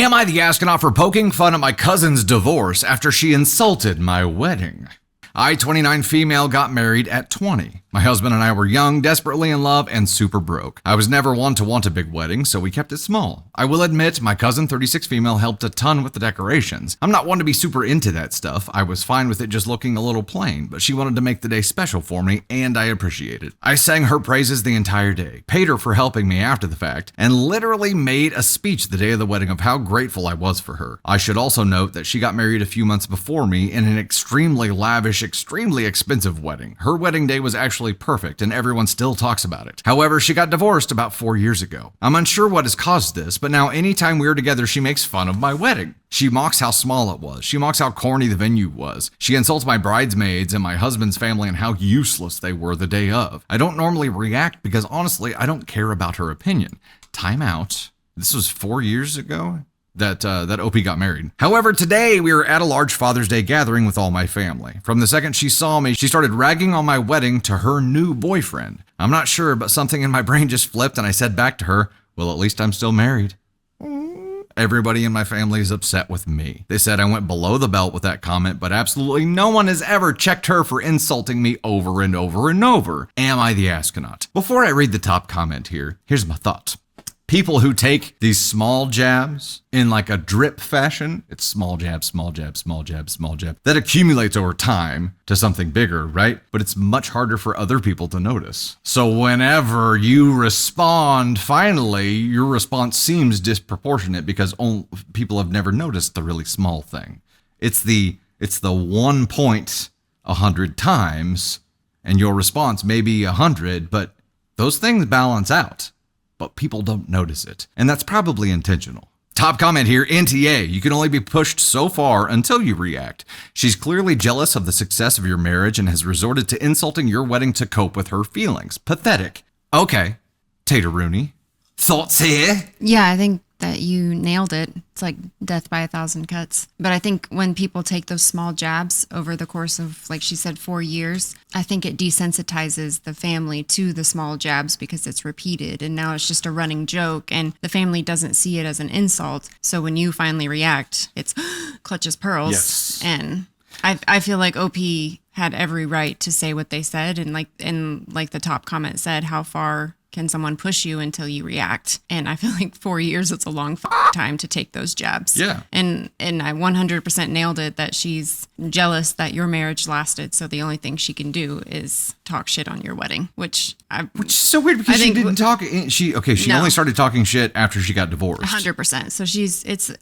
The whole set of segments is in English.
Am I the astronaut for poking fun at my cousin's divorce after she insulted my wedding? I, 29 female, got married at 20. My husband and I were young, desperately in love, and super broke. I was never one to want a big wedding, so we kept it small. I will admit, my cousin, 36 female, helped a ton with the decorations. I'm not one to be super into that stuff. I was fine with it just looking a little plain, but she wanted to make the day special for me, and I appreciate it. I sang her praises the entire day, paid her for helping me after the fact, and literally made a speech the day of the wedding of how grateful I was for her. I should also note that she got married a few months before me in an extremely lavish, extremely expensive wedding. Her wedding day was actually perfect, and everyone still talks about it. However, she got divorced about 4 years ago. I'm unsure what has caused this, but now anytime we're together, she makes fun of my wedding. She mocks how small it was. She mocks how corny the venue was. She insults my bridesmaids and my husband's family and how useless they were the day of. I don't normally react because honestly, I don't care about her opinion. Time out. This was 4 years ago that OP got married. However, today we were at a large Father's Day gathering with all my family. From the second she saw me, she started ragging on my wedding to her new boyfriend. I'm not sure, but something in my brain just flipped and I said back to her, well, at least I'm still married. Everybody in my family is upset with me. They said I went below the belt with that comment, but absolutely no one has ever checked her for insulting me over and over and over. Am I the astronaut? Before I read the top comment here, here's my thought. People who take these small jabs in like a drip fashion, it's small jab, small jab, small jab, small jab, that accumulates over time to something bigger, right? But it's much harder for other people to notice. So whenever you respond, finally, your response seems disproportionate because people have never noticed the really small thing. It's the 1 point 100 times, and your response may be 100, but those things balance out. But people don't notice it. And that's probably intentional. Top comment here, NTA, you can only be pushed so far until you react. She's clearly jealous of the success of your marriage and has resorted to insulting your wedding to cope with her feelings. Pathetic. Okay, Tater Rooney. Thoughts here? Yeah, I think that you nailed it. It's like death by 1,000 cuts. But I think when people take those small jabs over the course of, like she said, 4 years, I think it desensitizes the family to the small jabs because it's repeated and now it's just a running joke and the family doesn't see it as an insult. So when you finally react, it's clutches pearls. Yes. And I feel like OP had every right to say what they said. And like the top comment said, how far can someone push you until you react? And I feel like 4 years, it's a long time to take those jabs. Yeah. And I 100% nailed it that she's jealous that your marriage lasted. So the only thing she can do is talk shit on your wedding, which is so weird because she didn't talk. She only started talking shit after she got divorced. 100%. So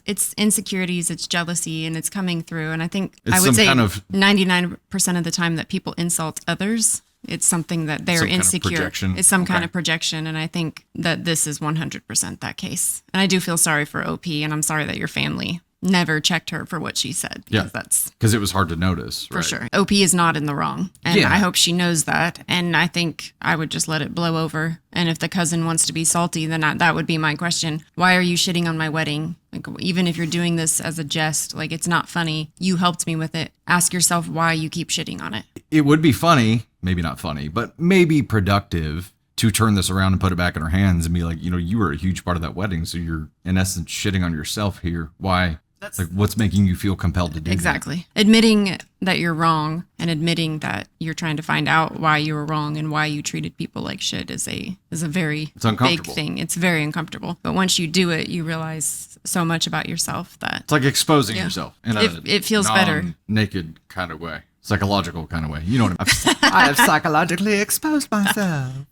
it's insecurities, it's jealousy, and it's coming through. And I think It's I would say kind of 99% of the time that people insult others, it's something that they're insecure. It's some kind of projection. And I think that this is 100% that case. And I do feel sorry for OP, and I'm sorry that your family never checked her for what she said. Yeah, because it was hard to notice. For sure. OP is not in the wrong. And I hope she knows that. And I think I would just let it blow over. And if the cousin wants to be salty, then that would be my question. Why are you shitting on my wedding? Like, even if you're doing this as a jest, like, it's not funny. You helped me with it. Ask yourself why you keep shitting on it. It would be funny, maybe not funny, but maybe productive to turn this around and put it back in her hands and be like, you were a huge part of that wedding. So you're in essence shitting on yourself here. Why? Like, what's making you feel compelled to do Exactly. That? Admitting that you're wrong and admitting that you're trying to find out why you were wrong and why you treated people like shit is a very big thing. It's very uncomfortable. But once you do it, you realize so much about yourself that it's like exposing yourself in it feels better. Naked kind of way. Psychological kind of way. You know what I mean? I've psychologically exposed myself.